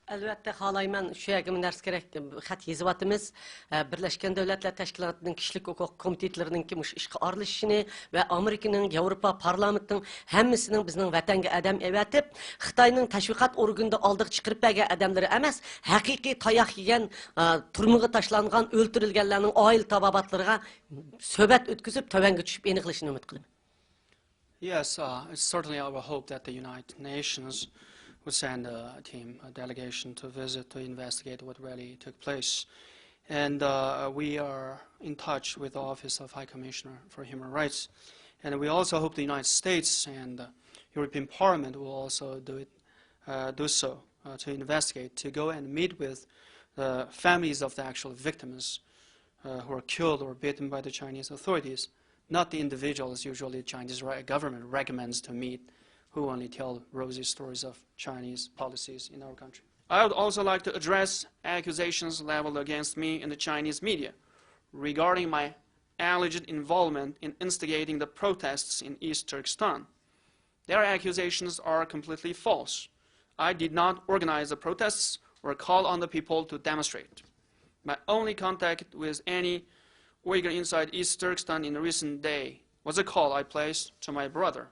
Elbette halayman şu yagımın ders gerek xat yazıvatımız Birleşken Devletler Teşkilatı'nın kişilik hukuk komitetlerinin ki işe aralışışını ve Amerika'nın, Avrupa Parlamentinin hemmisinin bizning vatanga adam evatib Xitoyning tashviqot organida oldiq chiqirib bergan adamlari emas, haqiqiy tayoq yegan, turmuga tashlangan, o'ldirilganlarning oil tabobatlariga suhbat o'tkazib tövanga tushib aniqlashini umid qilaman. Yes, it's certainly our hope that the United Nations would send a team, a delegation to visit, to investigate what really took place. And we are in touch with the Office of High Commissioner for Human Rights. And we also hope the United States and the European Parliament will also do so to investigate, to go and meet with the families of the actual victims who are killed or beaten by the Chinese authorities, not the individuals usually the Chinese government recommends to meet, who only tell rosy stories of Chinese policies in our country. I would also like to address accusations leveled against me in the Chinese media regarding my alleged involvement in instigating the protests in East Turkestan. Their accusations are completely false. I did not organize the protests or call on the people to demonstrate. My only contact with any Uyghur inside East Turkestan in a recent day was a call I placed to my brother,